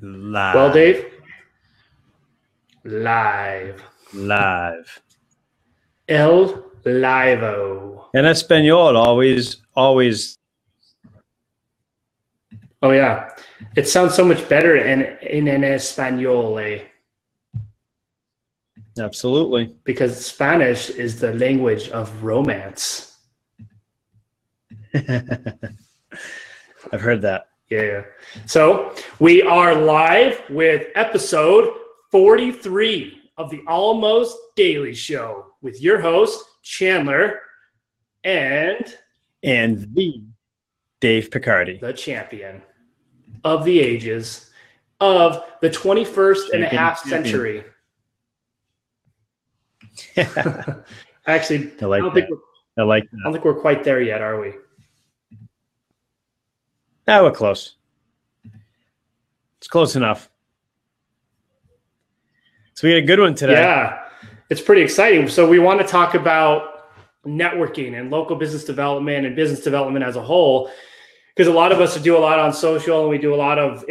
Live. Well, Dave, live. El Livo. En español, always. Oh, yeah. It sounds so much better in español, Absolutely. because Spanish is the language of romance. I've heard that. Yeah. So we are live with episode 43 of the Almost Daily Show with your host, Chandler, and the Dave Picardi. the champion of the ages of the 21st and a half century. Actually, I like don't that. think I like I that. don't think we're quite there yet, are we? Ah, we're close. It's close enough. So we had a good one today. Yeah, it's pretty exciting. So we want to talk about networking and local business development and business development as a whole, because a lot of us do a lot on social and we do a lot of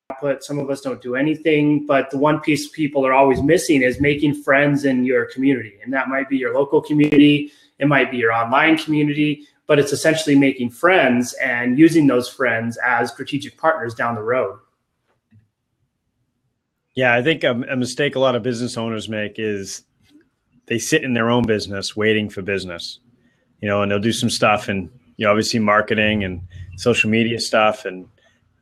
output. Some of us don't do anything, but the one piece people are always missing is making friends in your community. And that might be your local community. It might be your online community, but it's essentially making friends and using those friends as strategic partners down the road. Yeah, I think a mistake a lot of business owners make is they sit in their own business waiting for business, and they'll do some stuff and, obviously marketing and social media stuff. And,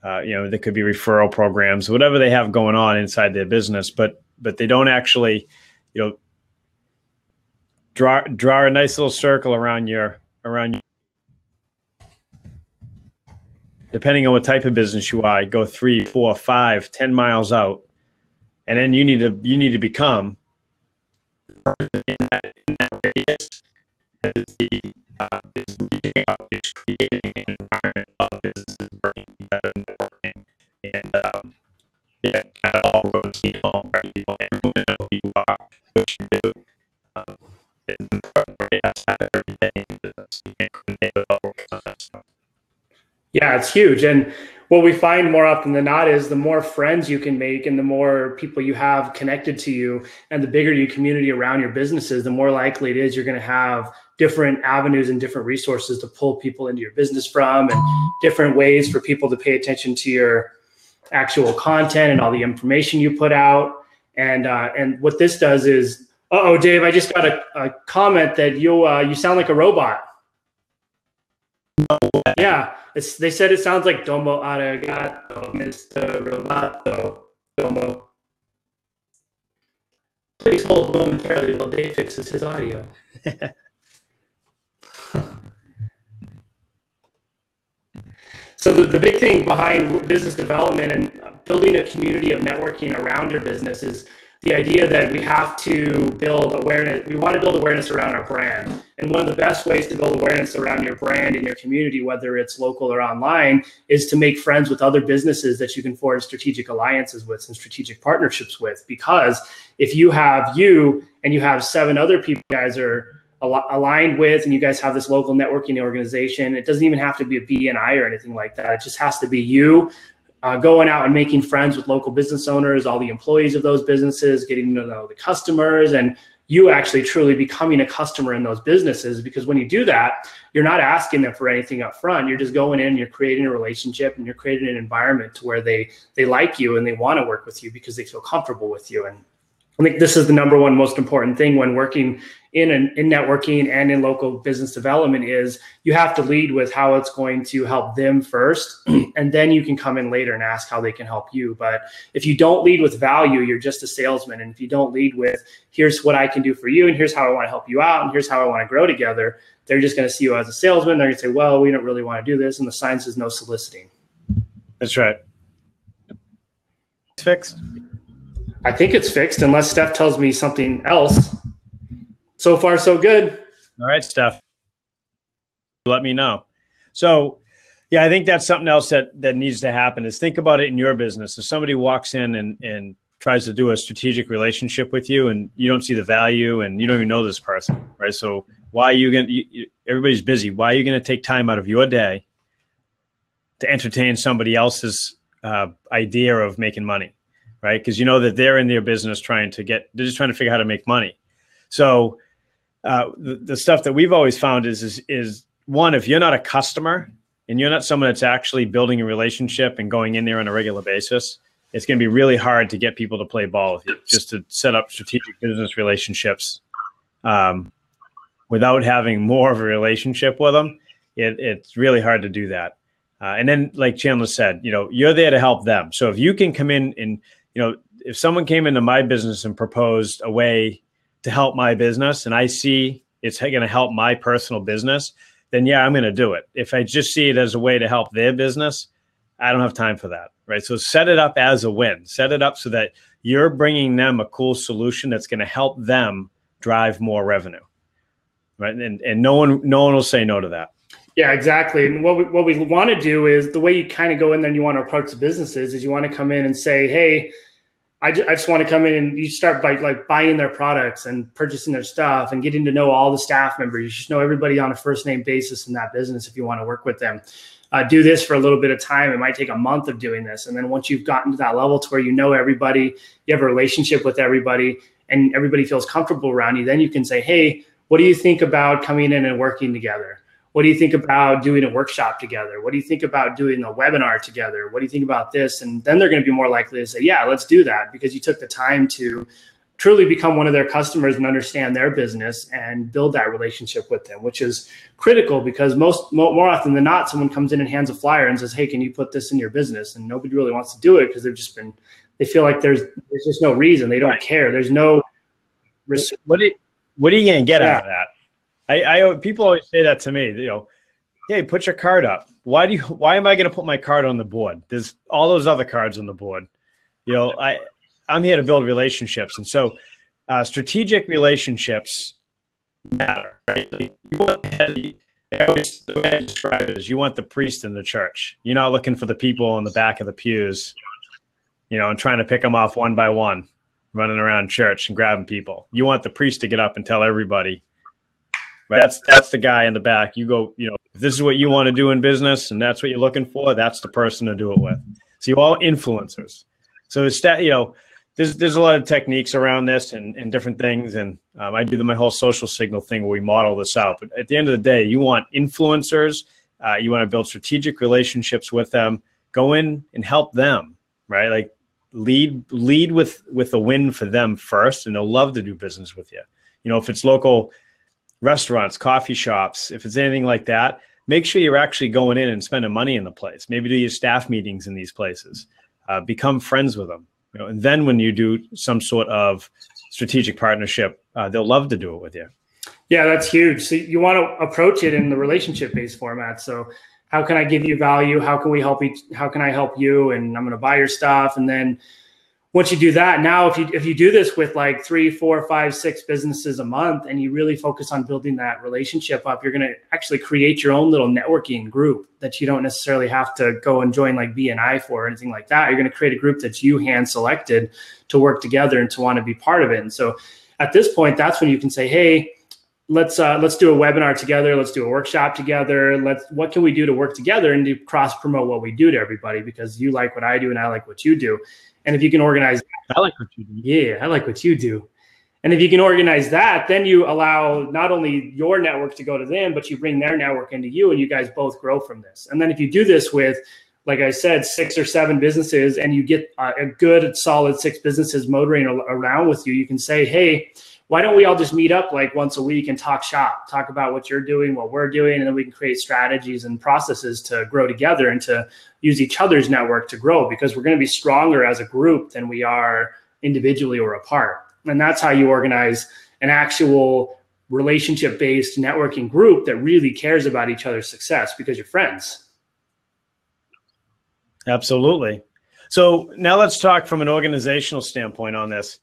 there could be referral programs, whatever they have going on inside their business, but they don't actually, draw a nice little circle around your, depending on what type of business you are, go 3, 4, 5, 10 miles out. And then you need to become in that radius as the is creating an environment of businesses working together and working, and kind of all roads lead home, where people everyone know who you are, what you do. It's important for you to have every day in business. You can't coordinate without working on that stuff. Yeah, it's huge. And what we find more often than not is the more friends you can make and the more people you have connected to you and the bigger your community around your businesses, the more likely it is you're going to have different avenues and different resources to pull people into your business from, and different ways for people to pay attention to your actual content and all the information you put out. And what this does is, Dave, I just got a comment that you sound like a robot. Yeah, they said it sounds like Domo Arigato, Mr. Roboto, Domo. Please hold momentarily while Dave fixes his audio. So the big thing behind business development and building a community of networking around your business is the idea that we have to build awareness. We want to build awareness around our brand. And one of the best ways to build awareness around your brand in your community, whether it's local or online, is to make friends with other businesses that you can forge strategic alliances with and strategic partnerships with. Because if you have and you have 7 other people you guys are aligned with, and you guys have this local networking organization, it doesn't even have to be a BNI or anything like that. It just has to be you going out and making friends with local business owners, all the employees of those businesses, getting to know the customers, and you actually truly becoming a customer in those businesses. Because when you do that, you're not asking them for anything up front. You're just going in, you're creating a relationship, and you're creating an environment to where they like you and they want to work with you because they feel comfortable with you. And I think this is the number one most important thing when working in networking and in local business development is you have to lead with how it's going to help them first, and then you can come in later and ask how they can help you. But if you don't lead with value, you're just a salesman. And if you don't lead with here's what I can do for you, and here's how I want to help you out, and here's how I want to grow together, they're just going to see you as a salesman. They're going to say, well, we don't really want to do this. And the sign says no soliciting. That's right. It's fixed. I think it's fixed unless Steph tells me something else. So far, so good. All right, Steph. Let me know. So, yeah, I think that's something else that needs to happen is think about it in your business. If somebody walks in and tries to do a strategic relationship with you and you don't see the value and you don't even know this person, right? So why are you going to – everybody's busy. Why are you going to take time out of your day to entertain somebody else's idea of making money, right? Because you know that they're in their business they're just trying to figure out how to make money. So the stuff that we've always found is one, if you're not a customer and you're not someone that's actually building a relationship and going in there on a regular basis, it's going to be really hard to get people to play ball with you, just to set up strategic business relationships. Without having more of a relationship with them, it's really hard to do that. And then, like Chandler said, you're there to help them. So if you can come in and, if someone came into my business and proposed a way to help my business and I see it's going to help my personal business, then yeah, I'm going to do it. If I just see it as a way to help their business, I don't have time for that, right? So set it up as a win. Set it up so that you're bringing them a cool solution that's going to help them drive more revenue. Right. And no one will say no to that. Yeah, exactly. And what we want to do is the way you kind of go in there and you want to approach the businesses is you want to come in and say, hey, I just want to come in, and you start by like buying their products and purchasing their stuff and getting to know all the staff members. You should know everybody on a first name basis in that business if you want to work with them. Do this for a little bit of time. It might take a month of doing this. And then once you've gotten to that level to where you know everybody, you have a relationship with everybody, and everybody feels comfortable around you, then you can say, hey, what do you think about coming in and working together? What do you think about doing a workshop together? What do you think about doing a webinar together? What do you think about this? And then they're going to be more likely to say, yeah, let's do that, because you took the time to truly become one of their customers and understand their business and build that relationship with them, which is critical, because more often than not, someone comes in and hands a flyer and says, hey, can you put this in your business? And nobody really wants to do it because they feel like there's just no reason. They don't care. There's no What are you going to get out of that? People always say that to me, hey, put your card up. Why am I going to put my card on the board? There's all those other cards on the board. I'm here to build relationships. And so strategic relationships matter, right? Like, the way I describe it is you want the priest in the church. You're not looking for the people on the back of the pews, and trying to pick them off one by one, running around church and grabbing people. You want the priest to get up and tell everybody, right? That's the guy in the back. You go, if this is what you want to do in business and that's what you're looking for, that's the person to do it with. So you all influencers. So it's that, there's a lot of techniques around this and different things. And I do my whole social signal thing where we model this out. But at the end of the day, you want influencers. You want to build strategic relationships with them. Go in and help them, right? Like, lead with a win for them first, and they'll love to do business with you. If it's local restaurants, coffee shops, if it's anything like that, make sure you're actually going in and spending money in the place. Maybe do your staff meetings in these places. Become friends with them. And then when you do some sort of strategic partnership, they'll love to do it with you. Yeah, that's huge. So you want to approach it in the relationship-based format. So how can I give you value? How can we help how can I help you? And I'm going to buy your stuff. And then once you do that, now if you do this with like 3, 4, 5, 6 businesses a month, and you really focus on building that relationship up, you're going to actually create your own little networking group that you don't necessarily have to go and join like BNI for or anything like that. You're going to create a group that's you hand selected to work together and to want to be part of it. And so at this point, that's when you can say, hey, let's do a webinar together. Let's do a workshop together. What can we do to work together and to cross promote what we do to everybody, because you like what I do and I like what you do. And if you can organize, I like what you do. Yeah, I like what you do. And if you can organize that, then you allow not only your network to go to them, but you bring their network into you, and you guys both grow from this. And then if you do this with, like I said, 6 or 7 businesses, and you get a good solid 6 businesses motoring around with you, you can say, hey, why don't we all just meet up like once a week and talk shop, talk about what you're doing, what we're doing, and then we can create strategies and processes to grow together and to use each other's network to grow, because we're going to be stronger as a group than we are individually or apart. And that's how you organize an actual relationship-based networking group that really cares about each other's success, because you're friends. Absolutely. So now let's talk from an organizational standpoint on this.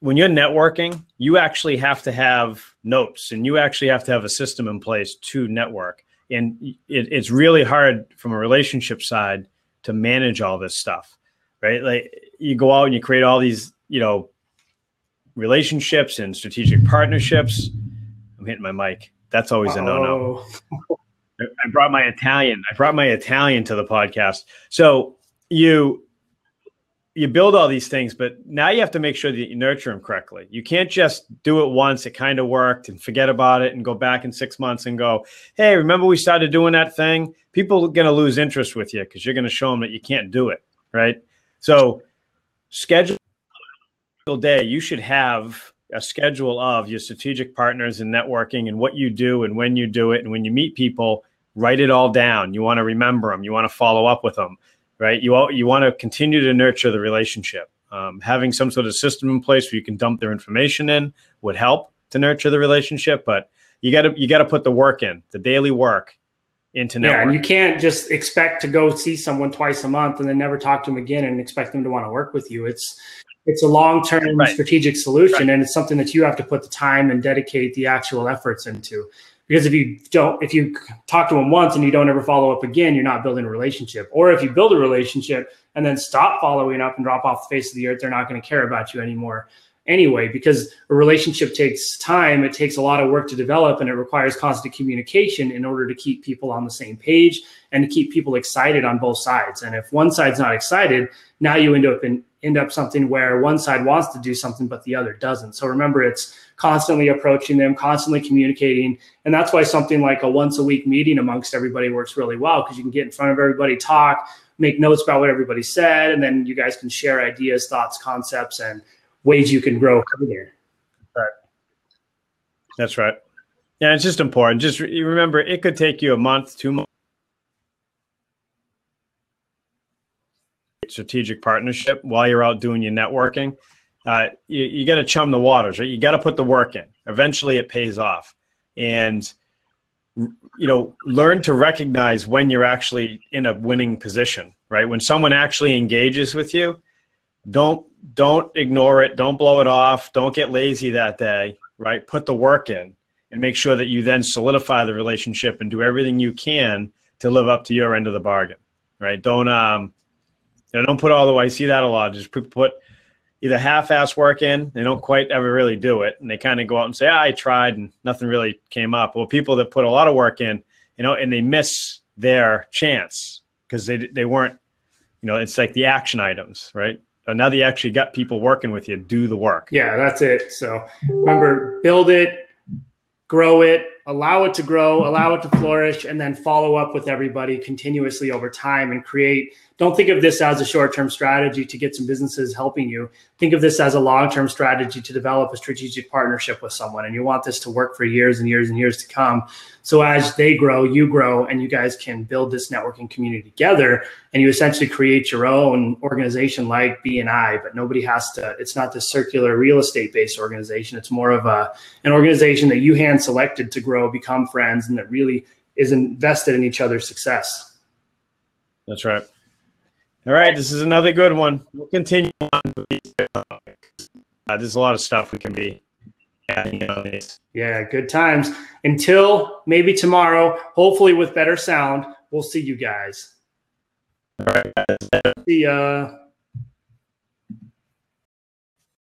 When you're networking, you actually have to have notes, and you actually have to have a system in place to network. And it's really hard from a relationship side to manage all this stuff, right? Like, you go out and you create all these, relationships and strategic partnerships. I'm hitting my mic. That's always a no-no. I brought my Italian to the podcast. So you build all these things, but now you have to make sure that you nurture them correctly. You can't just do it once, it kind of worked, and forget about it and go back in 6 months and go, hey, remember we started doing that thing? People are going to lose interest with you because you're going to show them that you can't do it, right? So schedule day, you should have a schedule of your strategic partners and networking and what you do and when you do it. And when you meet people, write it all down. You want to remember them. You want to follow up with them. Right, you want to continue to nurture the relationship. Having some sort of system in place where you can dump their information in would help to nurture the relationship. But you got to put the work in, the daily work into networking. Yeah, and you can't just expect to go see someone twice a month and then never talk to them again and expect them to want to work with you. It's a long-term strategic solution, and it's something that you have to put the time and dedicate the actual efforts into. Because if you talk to them once and you don't ever follow up again, you're not building a relationship. Or if you build a relationship and then stop following up and drop off the face of the earth, they're not going to care about you anymore anyway, because a relationship takes time. It takes a lot of work to develop, and it requires constant communication in order to keep people on the same page and to keep people excited on both sides. And if one side's not excited, now you end up something where one side wants to do something, but the other doesn't. So remember, it's constantly approaching them, constantly communicating. And that's why something like a once a week meeting amongst everybody works really well, because you can get in front of everybody, talk, make notes about what everybody said, and then you guys can share ideas, thoughts, concepts, and ways you can grow further. Right. That's right. Yeah, it's just important. Just remember, it could take you a month, 2 months. Strategic partnership while you're out doing your networking. You got to chum the waters, right? You got to put the work in. Eventually it pays off. And, learn to recognize when you're actually in a winning position, right? When someone actually engages with you, don't ignore it. Don't blow it off. Don't get lazy that day, right? Put the work in and make sure that you then solidify the relationship and do everything you can to live up to your end of the bargain, right? Don't put all the way. I see that a lot. Just put either half-ass work in. They don't quite ever really do it. And they kind of go out and say, I tried and nothing really came up. Well, people that put a lot of work in, and they miss their chance because they weren't, it's like the action items, right? But now that you actually got people working with you, do the work. Yeah, that's it. So remember, build it, grow it, allow it to grow, allow it to flourish, and then follow up with everybody continuously over time and create. Don't think of this as a short-term strategy to get some businesses helping you. Think of this as a long-term strategy to develop a strategic partnership with someone. And you want this to work for years and years and years to come. So as they grow, you grow, and you guys can build this networking community together, and you essentially create your own organization like BNI, but nobody has to, it's not this circular real estate-based organization. It's more of an organization that you hand selected to grow, become friends, and that really is invested in each other's success. That's right. All right, this is another good one. We'll continue on with these topics. There's a lot of stuff we can be adding on these. Yeah, good times. Until maybe tomorrow, hopefully with better sound, we'll see you guys. All right, guys. See ya.